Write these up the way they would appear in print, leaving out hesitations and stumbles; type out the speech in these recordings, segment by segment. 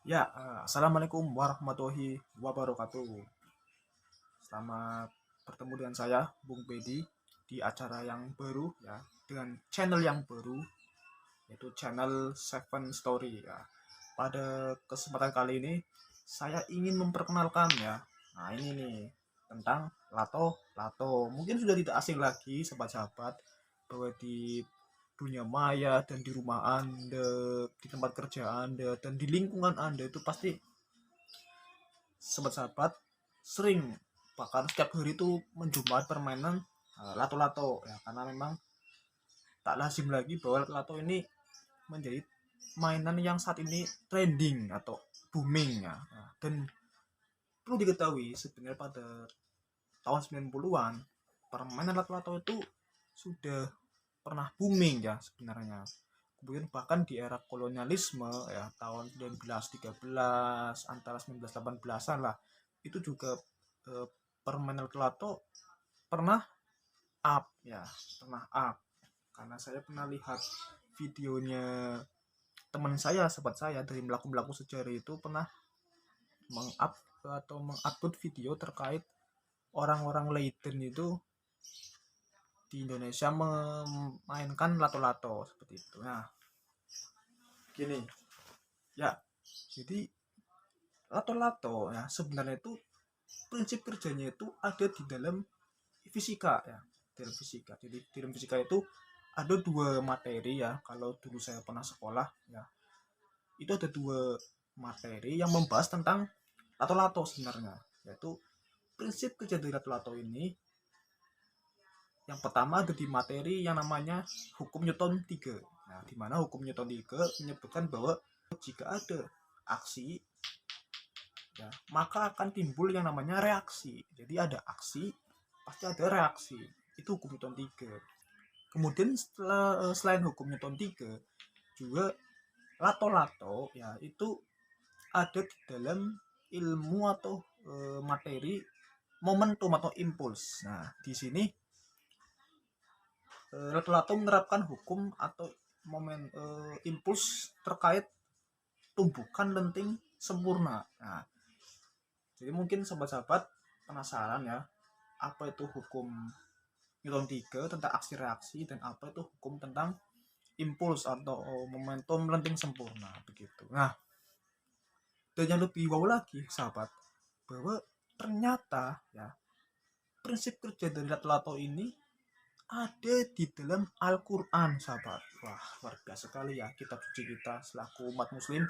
Assalamualaikum warahmatullahi wabarakatuh. Selamat bertemu dengan saya, Bung Bedi, di acara yang baru ya, dengan channel yang baru, yaitu channel Seven Story ya. Pada kesempatan kali ini, saya ingin memperkenalkan ya. Nah ini nih tentang Lato Lato. Mungkin sudah tidak asing lagi, sahabat-sahabat, bahwa di dunia maya dan di rumah Anda, di tempat kerja Anda, dan di lingkungan Anda itu pasti sahabat-sahabat sering bahkan setiap hari itu menjumpai permainan lato-lato ya, karena memang tak lazim lagi bahwa lato-lato ini menjadi mainan yang saat ini trending atau booming ya. Dan perlu diketahui sebenarnya pada tahun 90-an permainan lato-lato itu sudah pernah booming ya sebenarnya. Kemudian bahkan di era kolonialisme ya, tahun 1913 antara 1918-an lah, itu juga permainan lato pernah up ya, pernah up, karena saya pernah lihat videonya teman saya, sahabat saya dari melaku sejarah itu pernah meng-up atau mengupload video terkait orang-orang Leiden itu di Indonesia memainkan lato-lato seperti itu. Nah, gini ya, jadi lato-lato ya sebenarnya itu prinsip kerjanya itu ada di dalam fisika ya, dalam fisika. Jadi di dalam fisika itu ada dua materi ya, kalau dulu saya pernah sekolah ya, itu ada dua materi yang membahas tentang lato-lato sebenarnya, yaitu prinsip kerja dari lato-lato ini. Yang pertama ada di materi yang namanya hukum Newton 3. Nah, di mana hukum Newton 3 menyebutkan bahwa jika ada aksi ya, maka akan timbul yang namanya reaksi. Jadi ada aksi, pasti ada reaksi. Itu hukum Newton 3. Kemudian selain hukum Newton 3, juga lato-lato ya itu ada di dalam ilmu atau materi momentum atau impuls. Nah, di sini lato-lato menerapkan hukum atau impuls terkait tumbukan lenting sempurna. Nah, jadi mungkin sahabat-sahabat penasaran ya, apa itu hukum Newton 3 tentang aksi reaksi, dan apa itu hukum tentang impuls atau momentum lenting sempurna begitu. Nah, dan yang lebih wow lagi sahabat, bahwa ternyata ya prinsip kerja dari lato-lato ini ada di dalam Al-Quran sahabat. Wah, luar biasa sekali ya kitab suci kita selaku umat muslim,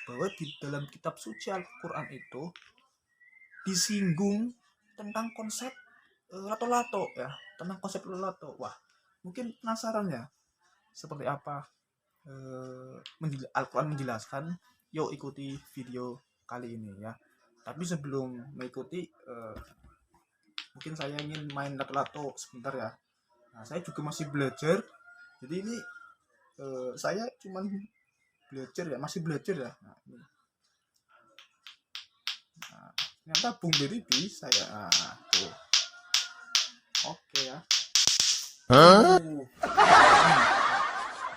bahwa di dalam kitab suci Al-Quran itu disinggung tentang konsep lato-lato ya, tentang konsep lato. Wah, mungkin penasaran ya seperti apa Al-Quran menjelaskan. Yuk ikuti video kali ini ya. Tapi sebelum mengikuti, mungkin saya ingin main lato-lato sebentar ya. Nah, saya juga masih belajar, jadi ini saya cuman belajar ya, masih belajar ya. Nah, ini. Nah, ternyata Bung Bedi bisa ya. Nah, tuh. Oke ya.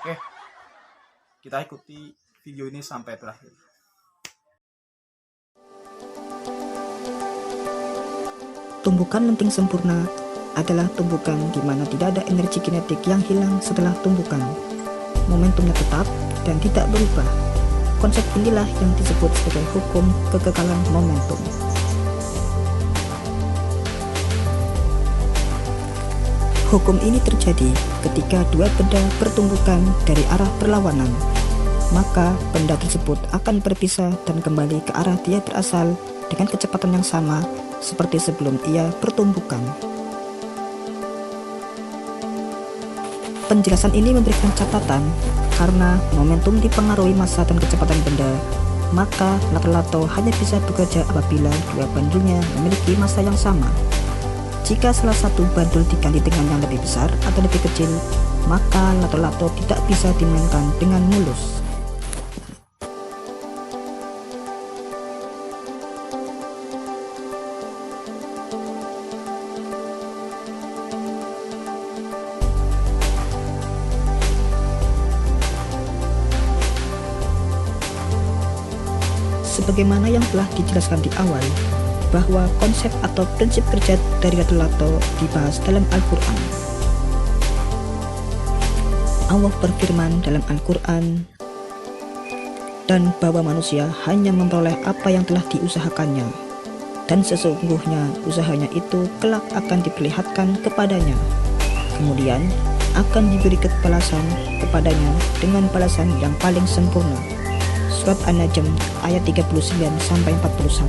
Oke, kita ikuti video ini sampai terakhir. Tumbukan lenting sempurna adalah tumbukan di mana tidak ada energi kinetik yang hilang setelah tumbukan. Momentumnya tetap dan tidak berubah. Konsep inilah yang disebut sebagai hukum kekekalan momentum. Hukum ini terjadi ketika dua benda bertumbukan dari arah berlawanan. Maka benda tersebut akan berpisah dan kembali ke arah dia berasal dengan kecepatan yang sama seperti sebelum ia bertumbukan. Penjelasan ini memberikan catatan karena momentum dipengaruhi massa dan kecepatan benda, maka lato-lato hanya bisa bekerja apabila dua bandulnya memiliki massa yang sama. Jika salah satu bandul diganti dengan yang lebih besar atau lebih kecil, maka lato-lato tidak bisa dimainkan dengan mulus. sebagaimana yang telah dijelaskan di awal, bahwa konsep atau prinsip kerja dari lato-lato dibahas dalam Al-Quran. Allah berfirman dalam Al-Quran, dan bahwa manusia hanya memperoleh apa yang telah diusahakannya, dan sesungguhnya usahanya itu kelak akan diperlihatkan kepadanya. Kemudian akan diberi balasan kepadanya dengan balasan yang paling sempurna. Surat An-Najm ayat 39-41.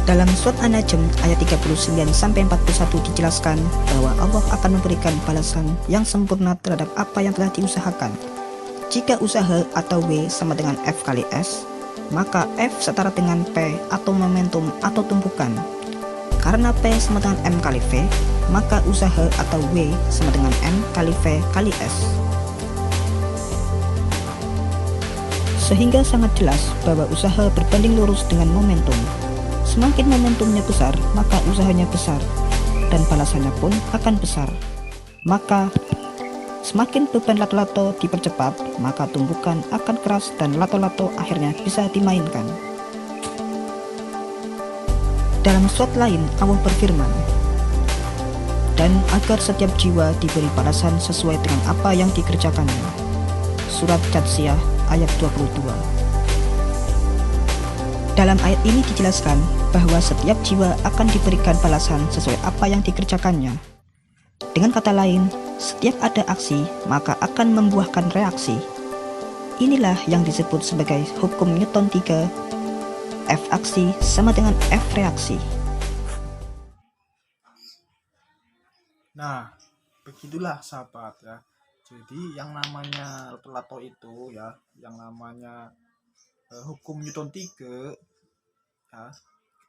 Dalam surat An-Najm ayat 39-41 dijelaskan bahwa Allah akan memberikan balasan yang sempurna terhadap apa yang telah diusahakan. Jika usaha atau W sama dengan F kali S, maka F setara dengan P atau momentum atau tumpukan. Karena P sama dengan M kali V, maka usaha atau W sama dengan M kali V kali S. Sehingga sangat jelas bahwa usaha berbanding lurus dengan momentum. Semakin momentumnya besar, maka usahanya besar, dan balasannya pun akan besar. Maka semakin beban lato-lato dipercepat, maka tumpukan akan keras dan lato-lato akhirnya bisa dimainkan. Dalam surat lain Allah berfirman, dan agar setiap jiwa diberi balasan sesuai dengan apa yang dikerjakannya. Surat Jatsiyah ayat 22. Dalam ayat ini dijelaskan bahwa setiap jiwa akan diberikan balasan sesuai apa yang dikerjakannya. Dengan kata lain, setiap ada aksi maka akan membuahkan reaksi. Inilah yang disebut sebagai hukum Newton 3, F aksi sama dengan F reaksi. Nah, begitulah sahabat ya. Jadi yang namanya lato-lato itu ya, yang namanya hukum Newton 3 ya,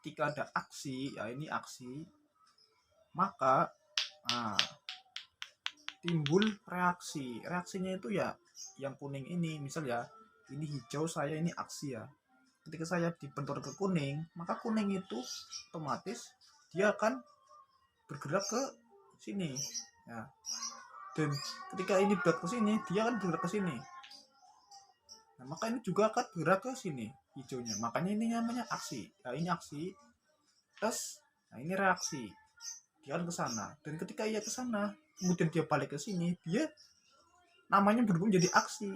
ketika ada aksi, ya ini aksi, maka timbul reaksi. Reaksinya itu ya yang kuning ini, misal ya, ini hijau, saya ini aksi ya. Ketika saya dibentur ke kuning, maka kuning itu otomatis dia akan bergerak ke sini ya. Dan ketika ini bergerak ke sini, dia akan bergerak ke sini. Nah, maka ini juga akan bergerak ke sini hijaunya. Makanya ini namanya aksi. Nah, ini aksi. Terus nah ini reaksi. Dia akan ke sana. Dan ketika ia ke sana, kemudian dia balik ke sini, dia namanya berubah menjadi aksi.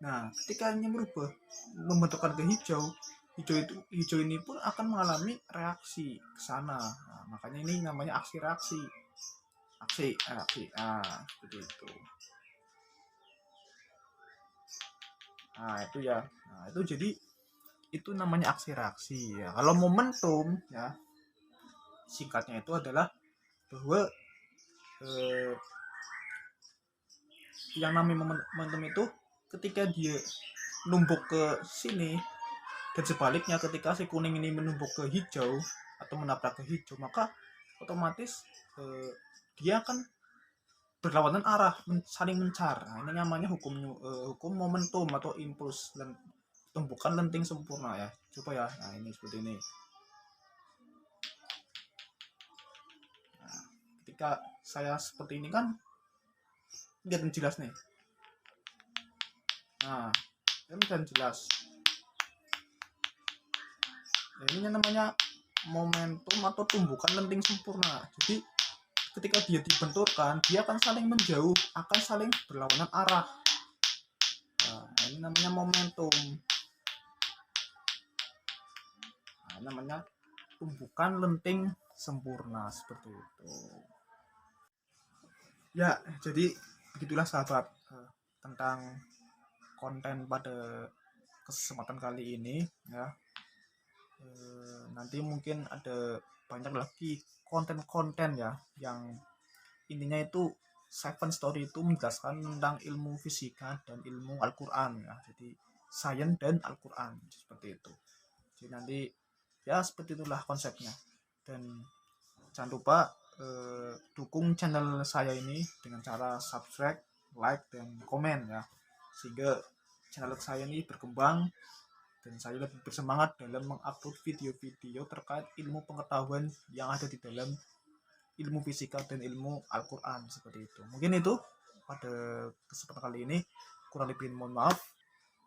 Nah, ketika ini berubah membentukkan ke hijau, hijau ini pun akan mengalami reaksi ke sana. Nah, makanya ini namanya aksi reaksi. Aksi. Seperti itu. Nah, itu ya. Nah, itu jadi itu namanya aksi reaksi ya. Kalau momentum ya, singkatnya itu adalah bahwa yang namanya momentum itu ketika dia numpuk ke sini dan sebaliknya ketika si kuning ini menumpuk ke hijau atau menabrak ke hijau, maka otomatis dia akan berlawanan arah, saling mencar. Nah, ini namanya hukum momentum atau impuls dan tumpukan lenting sempurna ya. Coba ya. Nah, ini seperti ini. Nah, ketika saya seperti ini kan kelihatan jelas nih. Nah, ini kan jelas. Nah, ini namanya momentum atau tumbukan lenting sempurna. Jadi ketika dia dibenturkan, dia akan saling menjauh, akan saling berlawanan arah. Nah, ini namanya momentum. Nah, namanya tumbukan lenting sempurna, seperti itu. Ya, jadi begitulah sahabat tentang konten pada kesempatan kali ini ya. Nanti mungkin ada banyak lagi konten-konten ya yang intinya itu Seven Story itu menjelaskan tentang ilmu fisika dan ilmu Al-Quran ya. Jadi sains dan Al-Quran seperti itu. Jadi nanti ya seperti itulah konsepnya. Dan jangan lupa dukung channel saya ini dengan cara subscribe, like, dan komen ya, sehingga channel saya ini berkembang dan saya lebih bersemangat dalam mengupload video-video terkait ilmu pengetahuan yang ada di dalam ilmu fisika dan ilmu Al-Quran seperti itu. Mungkin itu pada kesempatan kali ini, kurang lebih mohon maaf.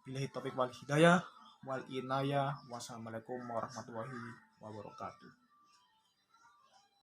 Billahi taufiq wal hidayah wal inayah. Wassalamualaikum warahmatullahi wabarakatuh.